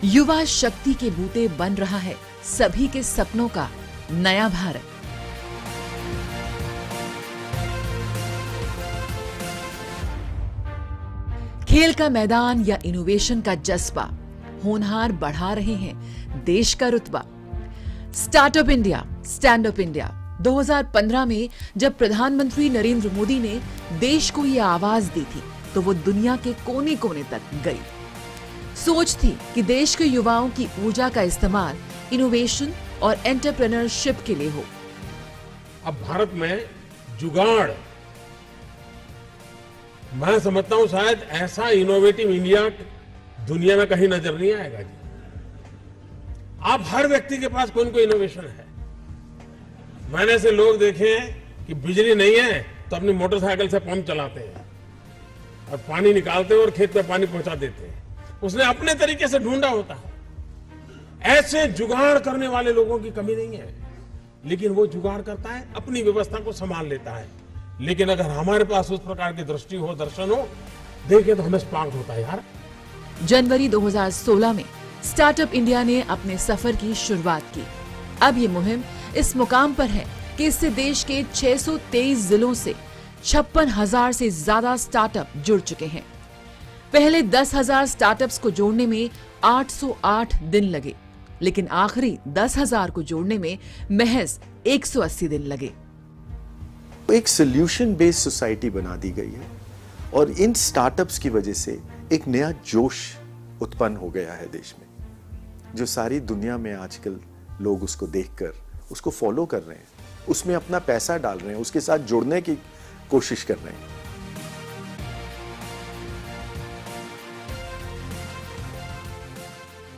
युवा शक्ति के बूते बन रहा है सभी के सपनों का नया भारत। खेल का मैदान या इनोवेशन का जज्बा होनहार बढ़ा रहे हैं देश का रुतबा। Startup India, stand up India 2015 में जब प्रधानमंत्री नरेंद्र मोदी ने देश को यह आवाज दी थी तो वो दुनिया के कोने कोने तक गई। सोच थी कि देश के युवाओं की ऊर्जा का इस्तेमाल इनोवेशन और एंटरप्रेन्योरशिप के लिए हो। अब भारत में जुगाड़, मैं समझता हूं शायद ऐसा इनोवेटिव इंडिया दुनिया में कहीं नजर नहीं आएगा जी। आप हर व्यक्ति के पास कोई न कोई इनोवेशन है। मैंने ऐसे लोग देखे हैं कि बिजली नहीं है तो अपनी मोटरसाइकिल से पंप चलाते हैं और पानी निकालते हैं और खेत में पानी पहुंचा देते हैं। उसने अपने तरीके से ढूंढा होता है। ऐसे जुगाड़ करने वाले लोगों की कमी नहीं है, लेकिन वो जुगाड़ करता है, अपनी व्यवस्था को संभाल लेता है। लेकिन अगर हमारे पास उस प्रकार की दृष्टि हो, दर्शन हो, देखे तो हमें स्पार्क होता है यार। जनवरी 2016 में स्टार्टअप इंडिया ने अपने सफर की शुरुआत की। अब ये मुहिम इस मुकाम पर है कि इससे देश के 623 जिलों से 56,000 से ज्यादा स्टार्टअप जुड़ चुके हैं। पहले 10,000 स्टार्टअप्स को जोड़ने में 808 दिन लगे, लेकिन आखिरी 10,000 को जोड़ने में महज 180 दिन लगे। एक सोल्यूशन बेस्ड सोसाइटी बना दी गई है और इन स्टार्टअप्स की वजह से एक नया जोश उत्पन्न हो गया है देश में, जो सारी दुनिया में आजकल लोग उसको देखकर उसको फॉलो कर रहे हैं, उसमें अपना पैसा डाल रहे हैं, उसके साथ जुड़ने की कोशिश कर रहे हैं।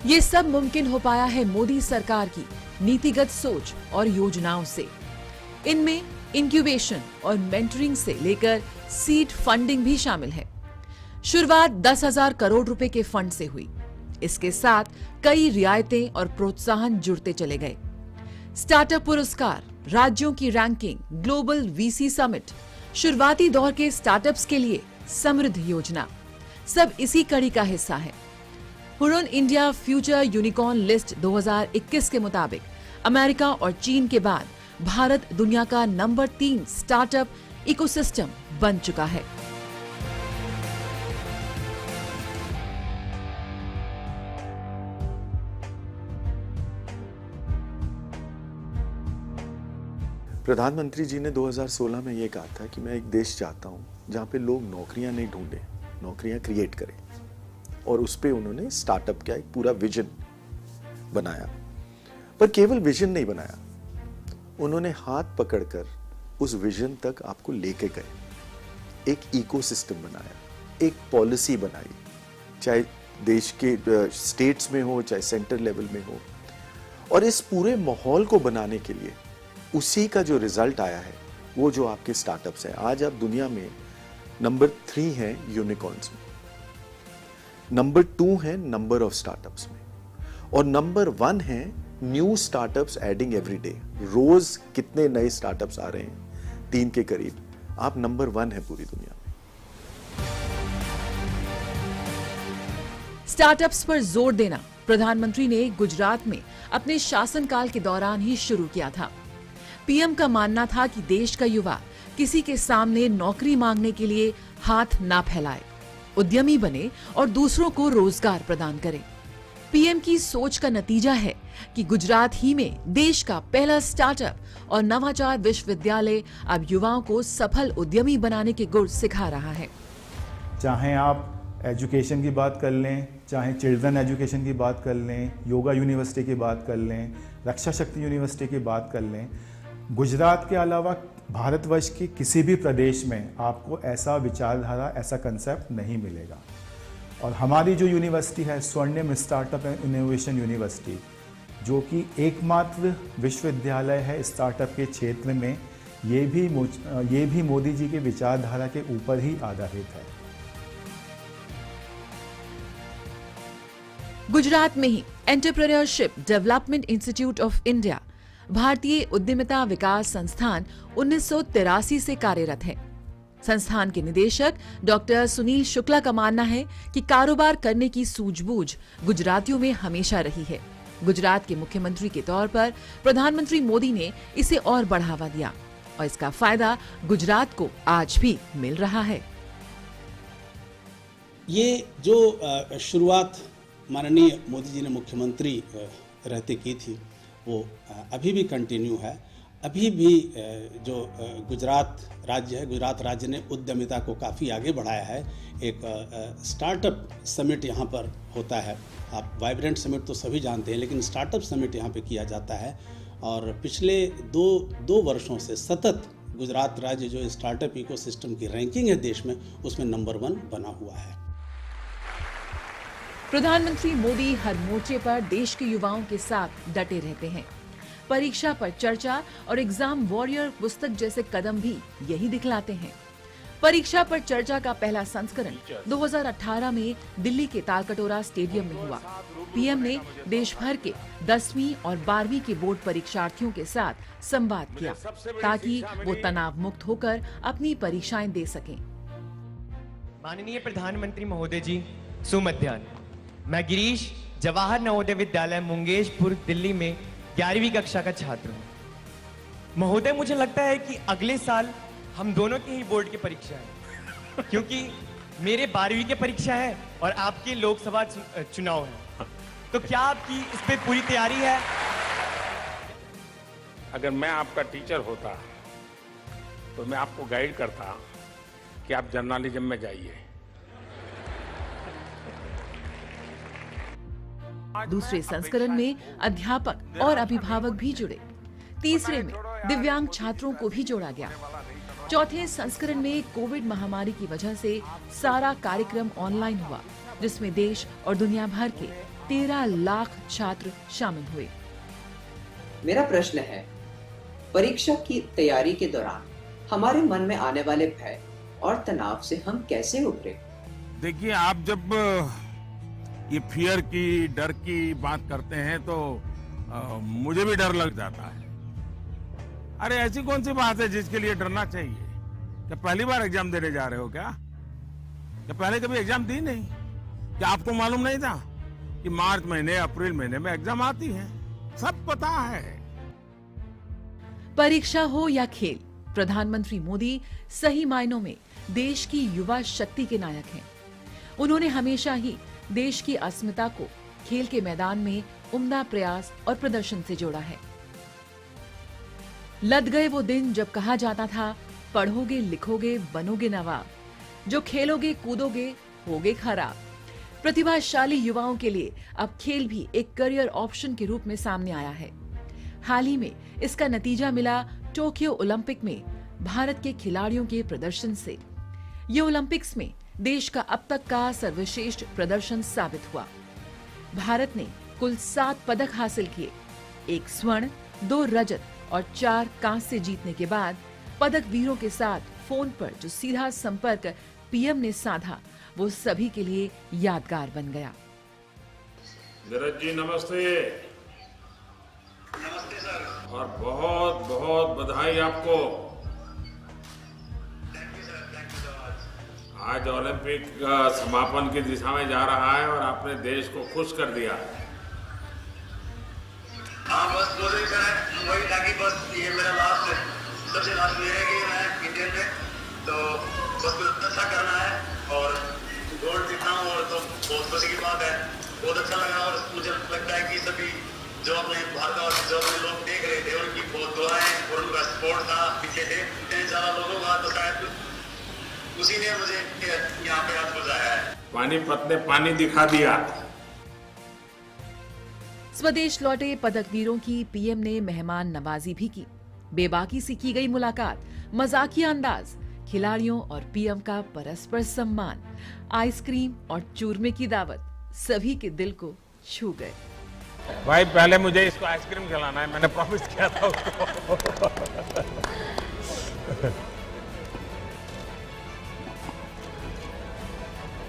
ये सब मुमकिन हो पाया है मोदी सरकार की नीतिगत सोच और योजनाओं से। इनमें इंक्यूबेशन और मेंटरिंग से लेकर सीड फंडिंग भी शामिल है। शुरुआत 10,000 करोड़ रुपए के फंड से हुई। इसके साथ कई रियायतें और प्रोत्साहन जुड़ते चले गए। स्टार्टअप पुरस्कार, राज्यों की रैंकिंग, ग्लोबल वीसी समिट, शुरुआती दौर के स्टार्टअप्स के लिए समृद्ध योजना, सब इसी कड़ी का हिस्सा है। Hurun India future unicorn list 2021 के मुताबिक अमेरिका और चीन के बाद भारत दुनिया का नंबर 3 स्टार्टअप इकोसिस्टम बन चुका है। प्रधानमंत्री जी ने 2016 में ये कहा था कि मैं एक देश चाहता हूं जहां पे लोग नौकरियां नहीं ढूंढें, नौकरियां क्रिएट करें, और उस पे उन्होंने स्टार्टअप का एक पूरा विजन बनाया। पर केवल विजन नहीं बनाया, उन्होंने हाथ पकड़कर उस विजन तक आपको लेके गए। एक इकोसिस्टम बनाया, एक पॉलिसी बनाई, चाहे देश के स्टेट्स में हो, चाहे सेंटर लेवल में हो, और इस पूरे माहौल को बनाने के लिए उसी का जो रिजल्ट आया है वो जो आपके स्टार्टअप्स हैं। आज आप दुनिया में नंबर 3 हैं यूनिकॉर्न्स में, नंबर 2 है नंबर ऑफ स्टार्टअप्स में, और नंबर 1 है new startups adding every day. रोज कितने नए स्टार्टअप्स आ रहे हैं, 3 के करीब। आप नंबर 1 है पूरी दुनिया में। स्टार्टअप्स पर जोर देना प्रधानमंत्री ने गुजरात में अपने शासनकाल के दौरान ही शुरू किया था। पीएम का मानना था कि देश का युवा किसी के सामने नौकरी मांगने के लिए हाथ ना फैलाए, उद्यमी बने और दूसरों को रोजगार प्रदान करे। पीएम की सोच का नतीजा है कि गुजरात ही में देश का पहला स्टार्टअप और नवाचार विश्वविद्यालय अब युवाओं को सफल उद्यमी बनाने के गुर सिखा रहा है। चाहे आप एजुकेशन की बात कर लें, चाहे चिल्ड्रन एजुकेशन की बात कर लें, योगा यूनिवर्सिटी की बात कर लें, रक्षा शक्ति यूनिवर्सिटी की बात कर लें, गुजरात के अलावा भारतवर्ष के किसी भी प्रदेश में आपको ऐसा विचारधारा, ऐसा कंसेप्ट नहीं मिलेगा। और हमारी जो यूनिवर्सिटी है स्वर्णिम स्टार्टअप एंड इनोवेशन यूनिवर्सिटी, जो कि एकमात्र विश्वविद्यालय है स्टार्टअप के क्षेत्र में, ये भी मोदी जी के विचारधारा के ऊपर ही आधारित है। गुजरात में ही entrepreneurship development institute of India, भारतीय उद्यमिता विकास संस्थान 1983 से कार्यरत है। संस्थान के निदेशक डॉक्टर सुनील शुक्ला का मानना है कि कारोबार करने की सूझबूझ गुजरातियों में हमेशा रही है। गुजरात के मुख्यमंत्री के तौर पर प्रधानमंत्री मोदी ने इसे और बढ़ावा दिया और इसका फायदा गुजरात को आज भी मिल रहा है। ये जो शुरुआत माननीय मोदी जी ने मुख्यमंत्री रहते की थी, वो अभी भी कंटिन्यू है। अभी भी जो गुजरात राज्य है, गुजरात राज्य ने उद्यमिता को काफ़ी आगे बढ़ाया है। एक स्टार्टअप समिट यहाँ पर होता है। आप वाइब्रेंट समिट तो सभी जानते हैं, लेकिन स्टार्टअप समिट यहाँ पे किया जाता है। और पिछले दो वर्षों से सतत गुजरात राज्य जो स्टार्टअप इकोसिस्टम की रैंकिंग है देश में, उसमें नंबर 1 बना हुआ है। प्रधानमंत्री मोदी हर मोर्चे पर देश के युवाओं के साथ डटे रहते हैं। परीक्षा पर चर्चा और एग्जाम वॉरियर पुस्तक जैसे कदम भी यही दिखलाते हैं। परीक्षा पर चर्चा का पहला संस्करण 2018 में दिल्ली के तालकटोरा स्टेडियम में हुआ। पीएम ने देश भर के 10वीं और 12वीं के बोर्ड परीक्षार्थियों के साथ संवाद किया ताकि वो तनाव मुक्त होकर अपनी परीक्षाएं दे सकें। माननीय प्रधानमंत्री महोदय जी, सुमध्याह्न। मैं गिरीश, जवाहर नवोदय विद्यालय मुंगेशपुर दिल्ली में 11वीं कक्षा का छात्र हूँ। महोदय, मुझे लगता है कि अगले साल हम दोनों की ही बोर्ड की परीक्षा है, क्योंकि मेरे 12वीं की परीक्षा है और आपके लोकसभा चुनाव है। तो क्या आपकी इस पे पूरी तैयारी है? अगर मैं आपका टीचर होता तो मैं आपको गाइड करता कि आप जर्नलिज्म में जाइए। दूसरे संस्करण में अध्यापक और अभिभावक भी जुड़े। तीसरे में दिव्यांग छात्रों को भी जोड़ा गया। चौथे संस्करण में कोविड महामारी की वजह से सारा कार्यक्रम ऑनलाइन हुआ, जिसमें देश और दुनिया भर के 13 लाख छात्र शामिल हुए। मेरा प्रश्न है, परीक्षा की तैयारी के दौरान हमारे मन में आने वाले भय और तनाव से हम कैसे उभरे? देखिए, आप जब ये फियर की, डर की बात करते हैं तो मुझे भी डर लग जाता है। अरे ऐसी कौन सी बात है जिसके लिए डरना चाहिए? क्या पहली बार एग्जाम देने जा रहे हो क्या पहले कभी एग्जाम दी नहीं? क्या आपको मालूम नहीं था कि मार्च महीने, अप्रैल महीने में एग्जाम आती है? सब पता है। परीक्षा हो या खेल, प्रधानमंत्री मोदी सही मायनों में देश की युवा शक्ति के नायक हैं। उन्होंने हमेशा ही देश की अस्मिता को खेल के मैदान में उम्दा प्रयास और प्रदर्शन से जोड़ा है। लद गए वो दिन जब कहा जाता था, पढ़ोगे लिखोगे बनोगे नवाब, जो खेलोगे कूदोगे होगे खराब। प्रतिभाशाली युवाओं के लिए अब खेल भी एक करियर ऑप्शन के रूप में सामने आया है। हाल ही में इसका नतीजा मिला टोक्यो ओलंपिक में भारत के खिलाड़ियों के प्रदर्शन से। ये ओलंपिक्स में देश का अब तक का सर्वश्रेष्ठ प्रदर्शन साबित हुआ। भारत ने कुल 7 पदक हासिल किए, 1 स्वर्ण, 2 रजत और 4 कांस्य जीतने के बाद पदक वीरों के साथ फोन पर जो सीधा संपर्क पीएम ने साधा, वो सभी के लिए यादगार बन गया। नीरज जी नमस्ते। नमस्ते सर। और बहुत बहुत बधाई आपको। आज ओलंपिक समापन की दिशा में जा रहा है और आपने देश को खुश कर दिया। हाँ, बस बोले वही था कि बस ये मेरा सबसे लास्ट ईयर है कि मैं इंडियन में, तो बस कुछ अच्छा करना है और गोल्ड जीतना हूँ, और तो बहुत खुशी की बात है। बहुत अच्छा लगा और मुझे लगता है कि सभी जो अपने भारत और जो अपने लोग देख रहे थे, उनकी बहुत दुआएं और उनका सपोर्ट था पीछे थे 3 साल लोगों का, तो शायद उसी ने मुझे यहाँ पे आज बुलाया है। पानीपत ने पानी दिखा दिया। स्वदेश लौटे पदक वीरों की पीएम ने मेहमान नवाजी भी की। बेबाकी से की गई मुलाकात, मजाकिया अंदाज, खिलाड़ियों और पीएम का परस्पर सम्मान, आइसक्रीम और चूरमे की दावत सभी के दिल को छू गए। भाई पहले मुझे इसको आइसक्रीम खिलाना है, मैंने प्रॉमिस किया था उसको।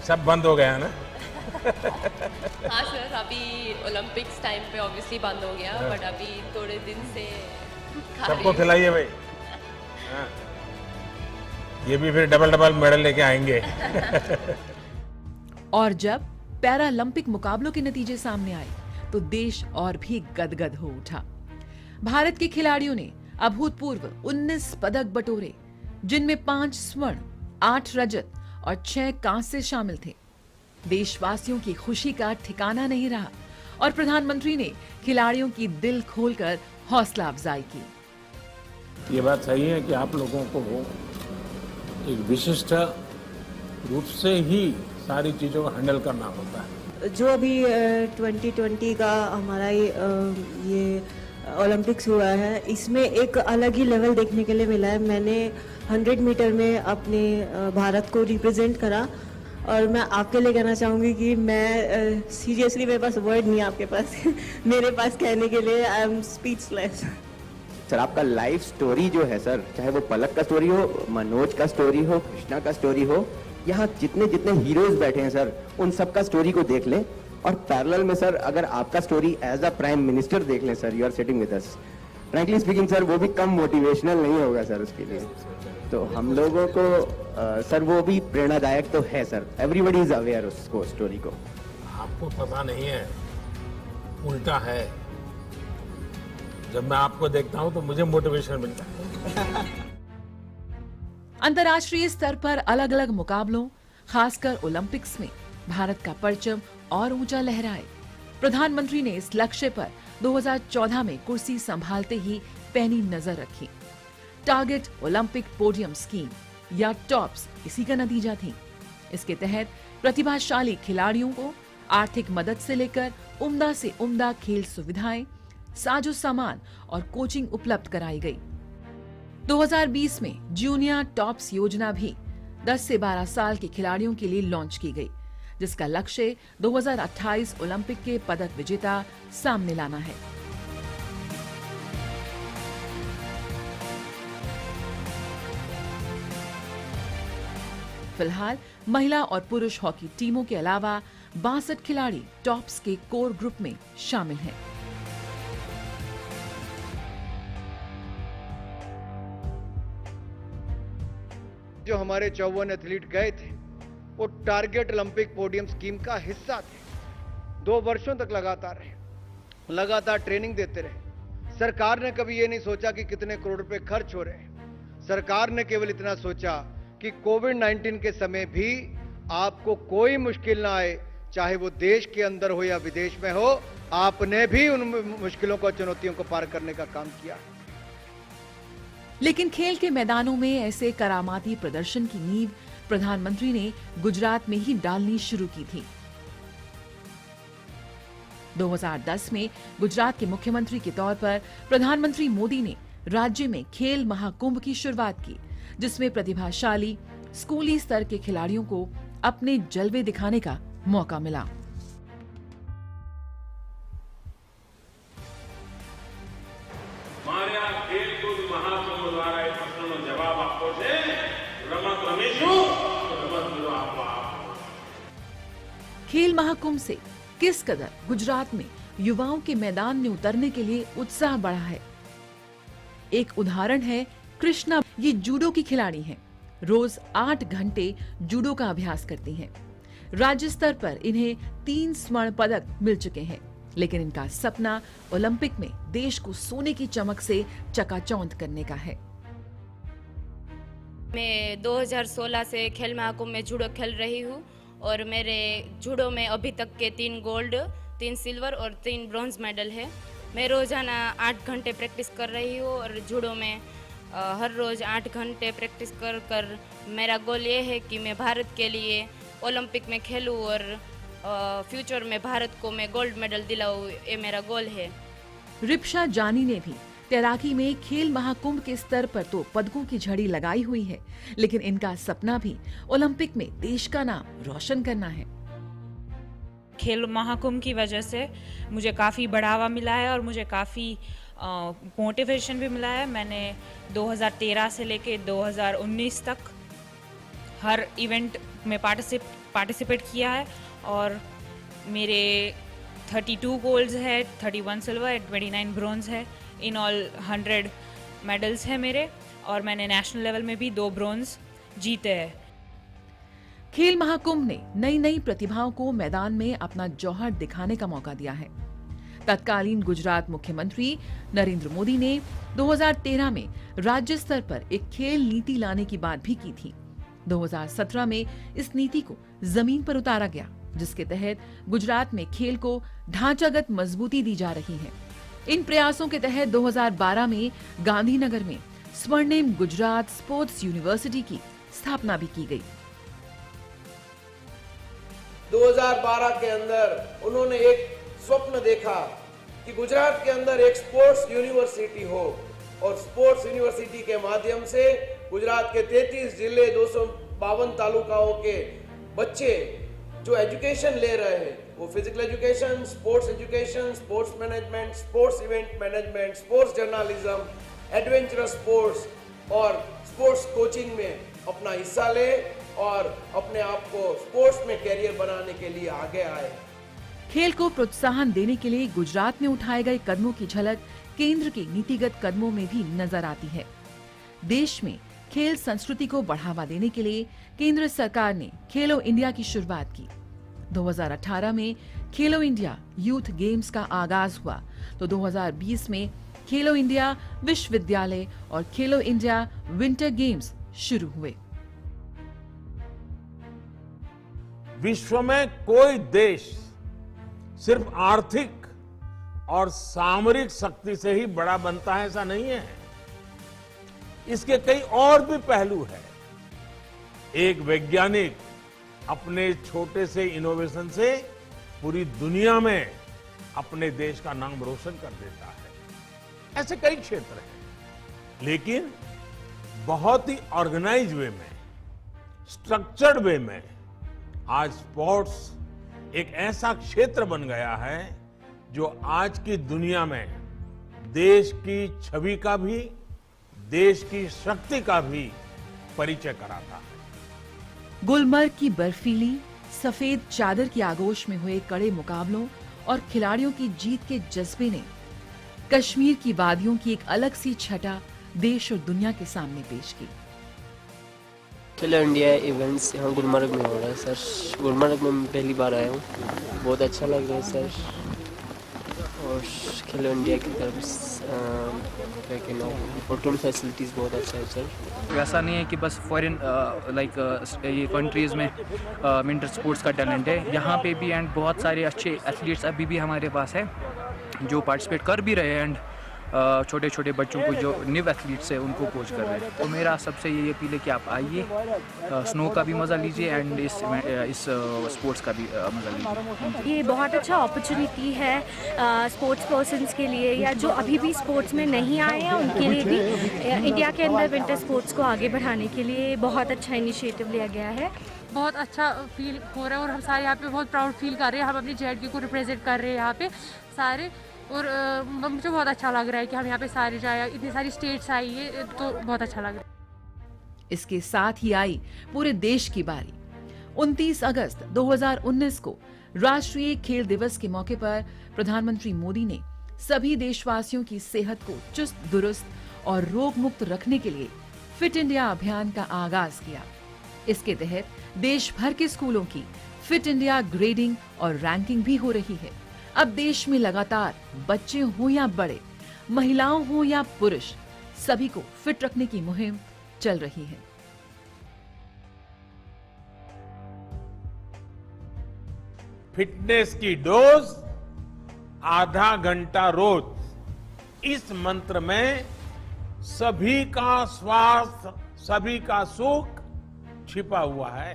सब बंद हो गया ना? हाँ सर, अभी ओलंपिक्स टाइम पे ऑब्वियसली बंद हो गया, बट अभी थोड़े दिन से सबको खिलाइए भाई। हाँ। ये भी फिर डबल डबल मेडल लेके आएंगे। और जब पैरालंपिक मुकाबलों के नतीजे सामने आए तो देश और भी गदगद हो उठा। भारत के खिलाड़ियों ने अभूतपूर्व 19 पदक बटोरे, जिनमें 5 स्वर्ण, 8 रजत और 6 कांस्य शामिल थे। देशवासियों की खुशी का ठिकाना नहीं रहा और प्रधानमंत्री ने खिलाड़ियों की दिल खोलकर हौसला अफजाई की। ये बात सही है कि आप लोगों को एक विशिष्ट रूप से ही सारी चीजों को हैंडल करना होता है। जो अभी 2020 का हमारा ये ओलंपिक्स हुआ है, इसमें एक अलग ही लेवल देखने के लिए मिला है। मैंने 100 मीटर में अपने भारत को रिप्रेजेंट करा और मैं आपके लिए कहना चाहूँगी कि मैं सीरियसली मेरे पास वर्ड नहीं है आपके पास मेरे पास कहने के लिए। I am speechless. सर आपका लाइफ स्टोरी जो है सर, चाहे वो पलक का स्टोरी हो, मनोज का स्टोरी हो, कृष्णा का स्टोरी हो, यहाँ जितने जितने हीरोज बैठे हैं सर, उन सब का स्टोरी को देख लें। और पैरेलल में सर अगर आपका story as a prime minister देख लें sir, you are sitting with us, frankly speaking sir वो भी कम मोटिवेशनल नहीं होगा सर उसके लिए। तो हम लोगों को सर वो भी प्रेरणादायक तो है सर। एवरीबडी इज अवेयर उसको, स्टोरी को। आपको पता नहीं है, उल्टा है। जब मैं आपको देखता हूं तो मुझे मोटिवेशन मिलता है। अंतर्राष्ट्रीय स्तर पर अलग अलग मुकाबलों, खासकर ओलंपिक्स में भारत का परचम और ऊंचा लहराए। प्रधानमंत्री ने इस लक्ष्य पर 2014 में कुर्सी संभालते ही पैनी नजर रखी। टारगेट ओलंपिक पोडियम स्कीम या टॉप्स इसी का नतीजा थी। इसके तहत प्रतिभाशाली खिलाड़ियों को आर्थिक मदद से लेकर उम्दा से उम्दा खेल सुविधाएं, साजो सामान और कोचिंग उपलब्ध कराई गई। 2020 में जूनियर टॉप्स योजना भी 10 से 12 साल के खिलाड़ियों के लिए लॉन्च की गई, जिसका लक्ष्य 2028 ओलंपिक के पदक विजेता सामने लाना है। फिलहाल महिला और पुरुष हॉकी टीमों के अलावा 62 खिलाड़ी टॉप्स के कोर ग्रुप में शामिल हैं। जो हमारे 54 एथलीट गए थे वो टारगेट ओलंपिक पोडियम स्कीम का हिस्सा थे। 2 वर्षों तक लगातार ट्रेनिंग देते रहे। सरकार ने कभी ये नहीं सोचा कि कितने करोड़ रुपए खर्च हो रहे हैं। सरकार ने केवल इतना सोचा कि कोविड-19 के समय भी आपको कोई मुश्किल ना आए, चाहे वो देश के अंदर हो या विदेश में हो, आपने भी उन मुश्किलों को, चुनौतियों को पार करने का काम किया। लेकिन खेल के मैदानों में ऐसे करामाती प्रदर्शन की नींव प्रधानमंत्री ने गुजरात में ही डालनी शुरू की थी। 2010 में गुजरात के मुख्यमंत्री के तौर पर प्रधानमंत्री मोदी ने राज्य में खेल महाकुंभ की शुरुआत की, जिसमें प्रतिभाशाली स्कूली स्तर के खिलाड़ियों को अपने जलवे दिखाने का मौका मिला। खेल महाकुंभ से किस कदर गुजरात में युवाओं के मैदान में उतरने के लिए उत्साह बढ़ा है। एक उदाहरण है कृष्णा। ये जूडो की खिलाड़ी हैं। रोज 8 घंटे जूडो का अभ्यास करती हैं। राज्य स्तर पर इन्हें 3 स्वर्ण पदक मिल चुके हैं, लेकिन इनका सपना ओलंपिक में देश को सोने की चमक से चकाचौंध करने का है। मैं 2016 से खेल महाकुंभ में जूडो खेल रही हूँ और मेरे जूडो में अभी तक के 3 गोल्ड, 3 सिल्वर और 3 ब्रॉन्ज मेडल है। मैं रोजाना 8 घंटे प्रैक्टिस कर रही हूँ और जूडो में हर रोज 8 घंटे प्रैक्टिस कर मेरा गोल ये है कि मैं भारत के लिए ओलंपिक में खेलूँ और फ्यूचर में भारत को मैं गोल्ड मेडल दिलाऊँ, ये मेरा गोल है। रिप्शा जानी ने भी तैराकी में खेल महाकुंभ के स्तर पर तो पदकों की झड़ी लगाई हुई है, लेकिन इनका सपना भी ओलंपिक में देश का नाम रोशन करना है। खेल महाकुंभ की वजह से मुझे काफ़ी बढ़ावा मिला है और मुझे काफ़ी मोटिवेशन भी मिला है। मैंने 2013 से लेके 2019 तक हर इवेंट में पार्टिसिपेट किया है और मेरे 32 गोल्ड्स है, 31 सिल्वर, 29 ब्रॉन्ज है। इन ऑल 100 मेडल्स हैं मेरे और मैंने नेशनल लेवल में भी 2 ब्रॉन्ज जीते हैं। खेल महाकुंभ ने नई नई प्रतिभाओं को मैदान में अपना जौहर दिखाने का मौका दिया है। तत्कालीन गुजरात मुख्यमंत्री नरेंद्र मोदी ने 2013 में राज्य स्तर पर एक खेल नीति लाने की बात भी की थी। 2017 में इस नीति को जमीन पर उतारा गया, जिसके तहत गुजरात में खेल को ढांचागत मजबूती दी जा रही है। इन प्रयासों के तहत 2012 में गांधीनगर में स्वर्णिम गुजरात स्पोर्ट्स यूनिवर्सिटी की स्थापना भी की गई। 2012 के अंदर उन्होंने एक स्वप्न देखा कि गुजरात के अंदर एक स्पोर्ट्स यूनिवर्सिटी हो और स्पोर्ट्स यूनिवर्सिटी के माध्यम से गुजरात के 33 जिले 252 तालुकाओं के बच्चे जो एजुकेशन ले रहे हैं, वो physical education, sports management, sports event management, sports journalism, adventurous sports और स्पोर्ट्स कोचिंग में अपना हिस्सा ले और अपने आप को स्पोर्ट्स में कैरियर बनाने के लिए आगे आए। खेल को प्रोत्साहन देने के लिए गुजरात में उठाए गए कदमों की झलक केंद्र के नीतिगत कदमों में भी नजर आती है। देश में खेल संस्कृति को बढ़ावा देने के लिए केंद्र सरकार ने खेलो इंडिया की शुरुआत की। 2018 में खेलो इंडिया यूथ गेम्स का आगाज हुआ तो 2020 में खेलो इंडिया विश्वविद्यालय और खेलो इंडिया विंटर गेम्स शुरू हुए। विश्व में कोई देश सिर्फ आर्थिक और सामरिक शक्ति से ही बड़ा बनता है ऐसा नहीं है। इसके कई और भी पहलू है। एक वैज्ञानिक अपने छोटे से इनोवेशन से पूरी दुनिया में अपने देश का नाम रोशन कर देता है। ऐसे कई क्षेत्र हैं, लेकिन बहुत ही ऑर्गेनाइज वे में, स्ट्रक्चर्ड वे में आज स्पोर्ट्स एक ऐसा क्षेत्र बन गया है जो आज की दुनिया में देश की छवि का भी, देश की शक्ति का भी परिचय कराता है। गुलमर्ग की बर्फीली सफेद चादर की आगोश में हुए कड़े मुकाबलों और खिलाड़ियों की जीत के जज्बे ने कश्मीर की वादियों की एक अलग सी छटा देश और दुनिया के सामने पेश की। खेलो इंडिया इवेंट्स यहाँ गुलमर्ग में हो रहा है सर। गुलमर्ग में मैं पहली बार आया हूँ, बहुत अच्छा लग रहा है सर। और खेलो इंडिया की तरफ होटल फैसिलिटीज़ बहुत अच्छा है सर। वैसा नहीं है कि बस फॉरेन ये कंट्रीज़ में विंटर स्पोर्ट्स का टैलेंट है, यहाँ पे भी एंड बहुत सारे अच्छे एथलीट्स अभी भी हमारे पास है जो पार्टिसिपेट कर भी रहे हैं एंड छोटे छोटे बच्चों को जो न्यू एथलीट्स है उनको कोच कर रहे हैं। तो मेरा सबसे ये अपील है कि आप आइए, स्नो का भी मज़ा लीजिए एंड इस स्पोर्ट्स का भी मज़ा लीजिए। ये बहुत अच्छा अपॉर्चुनिटी है स्पोर्ट्स पर्सन्स के लिए या जो अभी भी स्पोर्ट्स में नहीं आए हैं उनके लिए भी। इंडिया के अंदर विंटर स्पोर्ट्स को आगे बढ़ाने के लिए बहुत अच्छा इनिशिएटिव लिया गया है। बहुत अच्छा फील हो रहा है और हम सारे यहाँ पे बहुत प्राउड फील कर रहे हैं। हम अपनी जेडके को रिप्रेजेंट कर रहे हैं यहाँ पे सारे, और मुझे बहुत अच्छा लग रहा है कि हम यहाँ पे सारे जाए, इतनी सारी स्टेट्स आई है तो बहुत अच्छा लग रहा है। इसके साथ ही आई पूरे देश की बारी। 29 अगस्त 2019 को राष्ट्रीय खेल दिवस के मौके पर प्रधानमंत्री मोदी ने सभी देशवासियों की सेहत को चुस्त दुरुस्त और रोग मुक्त रखने के लिए फिट इंडिया अभियान का आगाज किया। इसके तहत देश भर के स्कूलों की फिट इंडिया ग्रेडिंग और रैंकिंग भी हो रही है। अब देश में लगातार बच्चे हों या बड़े, महिलाओं हों या पुरुष, सभी को फिट रखने की मुहिम चल रही है। फिटनेस की डोज आधा घंटा रोज, इस मंत्र में सभी का स्वास्थ्य, सभी का सुख छिपा हुआ है।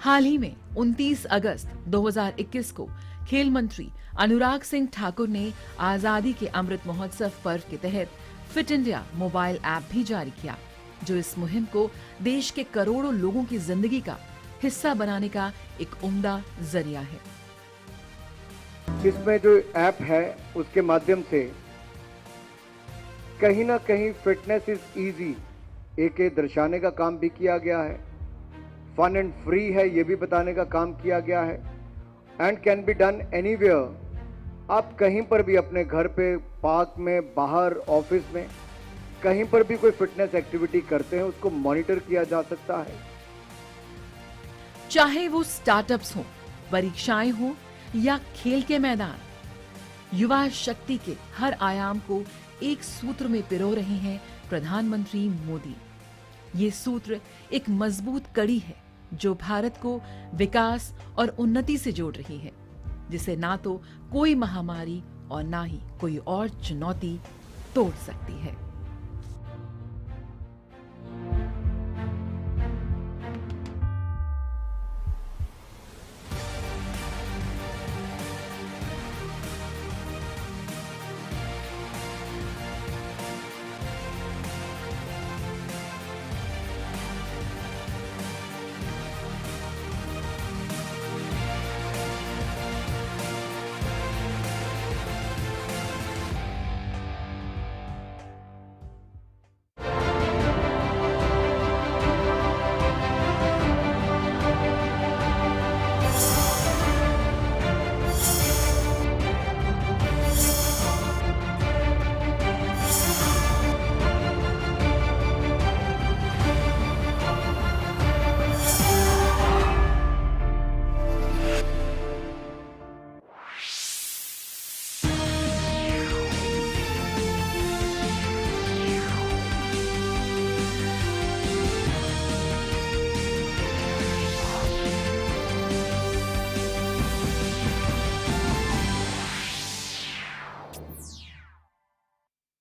हाल ही में 29 अगस्त 2021 को खेल मंत्री अनुराग सिंह ठाकुर ने आजादी के अमृत महोत्सव पर्व के तहत फिट इंडिया मोबाइल ऐप भी जारी किया, जो इस मुहिम को देश के करोड़ों लोगों की जिंदगी का हिस्सा बनाने का एक उम्दा जरिया है। इसमें जो ऐप है उसके माध्यम से कहीं ना कहीं फिटनेस इज इजी एक दर्शाने का काम भी किया गया है, फन एंड फ्री है ये भी बताने का काम किया गया है, and can be done anywhere. आप कहीं पर भी, अपने घर पे, पार्क में, बाहर, ऑफिस में, कहीं पर भी कोई फिटनेस एक्टिविटी करते हैं उसको मॉनिटर किया जा सकता है। चाहे वो स्टार्टअप्स हों, परीक्षाएं हों या खेल के मैदान, युवा शक्ति के हर आयाम को एक सूत्र में पिरो रहे हैं प्रधानमंत्री मोदी। ये सूत्र एक मजबूत कड़ी है जो भारत को विकास और उन्नति से जोड़ रही है, जिसे ना तो कोई महामारी और ना ही कोई और चुनौती तोड़ सकती है।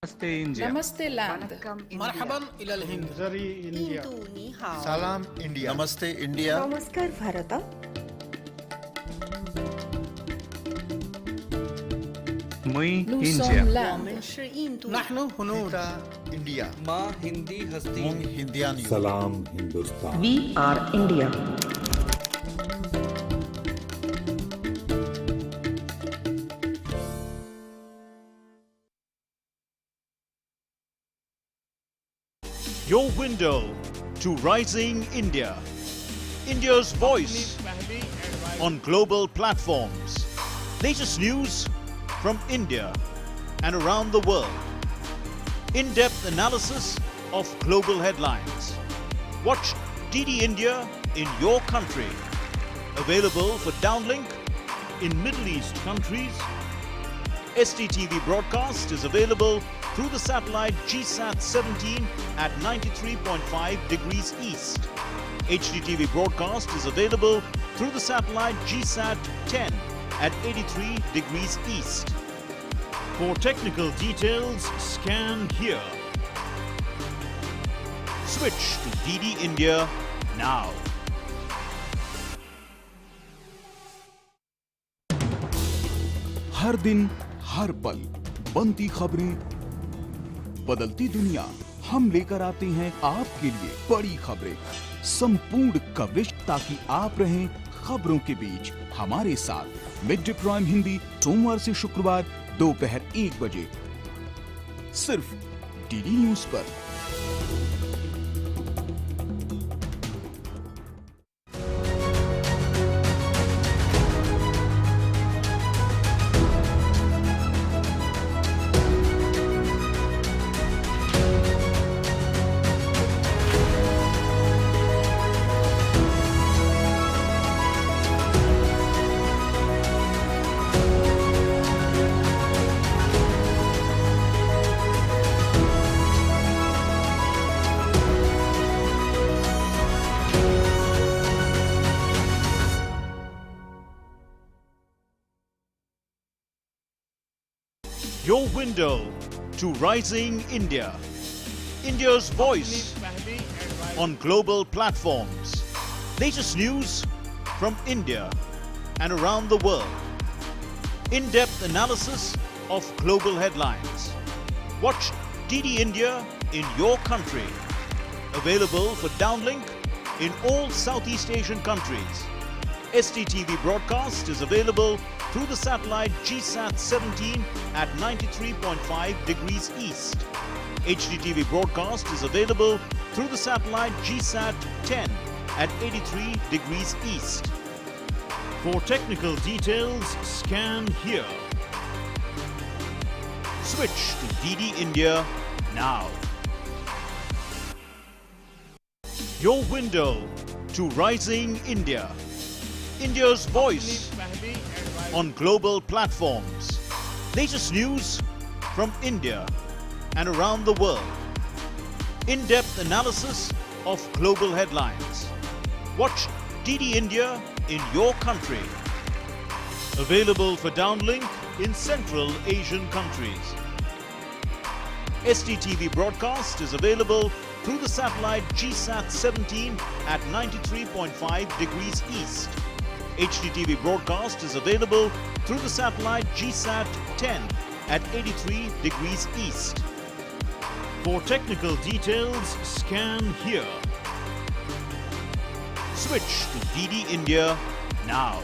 नमस्ते इंडिया। नमस्ते लैंड। मरहबन इलल हिंद। जरी इंडिया। सलाम इंडिया। नमस्ते इंडिया। नमस्कार भारत। मुई इंडिया। नहनु हुनूर इंडिया। माँ हिंदी हस्ती हिंदियानी। सलाम Hindustan. We are India. Your window to rising India. India's voice on global platforms. Latest news from India and around the world. In-depth analysis of global headlines. Watch DD India in your country. Available for downlink in Middle East countries. STTV broadcast is available through the satellite GSAT 17 at 93.5 degrees east. HDTV broadcast is available through the satellite GSAT 10 at 83 degrees east. For technical details, scan here. Switch to DD India now. हर दिन हर पल बनती खबरें, बदलती दुनिया, हम लेकर आते हैं आपके लिए बड़ी खबरें, संपूर्ण कवरेज ताकि आप रहें खबरों के बीच हमारे साथ। मिड डे प्राइम हिंदी सोमवार से शुक्रवार दोपहर 1 बजे सिर्फ डीडी न्यूज पर। Your window to rising India. India's voice on global platforms. Latest news from India and around the world. In-depth analysis of global headlines. Watch DD India in your country. Available for downlink in all Southeast Asian countries. STTV broadcast is available through the satellite GSAT 17 at 93.5 degrees east. HDTV broadcast is available through the satellite GSAT 10 at 83 degrees east. For technical details, scan here. Switch to DD India now. Your window to rising India. India's voice on global platforms. Latest news from India and around the world. In-depth analysis of global headlines. Watch DD India in your country. Available for downlink in Central Asian countries. STTV broadcast is available through the satellite GSAT 17 at 93.5 degrees east. HDTV broadcast is available through the satellite GSAT 10 at 83 degrees east. For technical details, scan here. Switch to DD India now.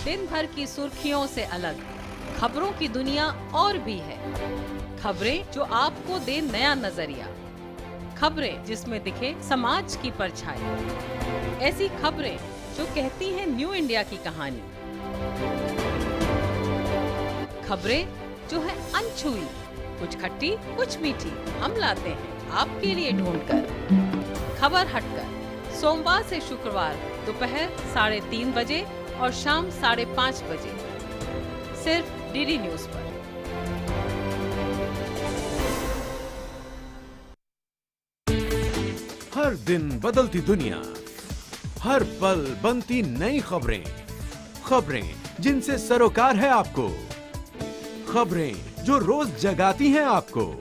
दिन भर की सुर्खियों से अलग खबरों की दुनिया और भी है। खबरें जो आपको दे नया नजरिया, खबरें जिसमें दिखे समाज की परछाई, ऐसी खबरें जो कहती हैं न्यू इंडिया की कहानी, खबरें जो है अनछुई, कुछ खट्टी कुछ मीठी, हम लाते हैं आपके लिए ढूंढकर। खबर हटकर सोमवार से शुक्रवार दोपहर 3:30 बजे और शाम 5:30 बजे सिर्फ डीडी न्यूज पर। हर दिन बदलती दुनिया, हर पल बनती नई खबरें, खबरें जिनसे सरोकार है आपको, खबरें जो रोज जगाती हैं आपको।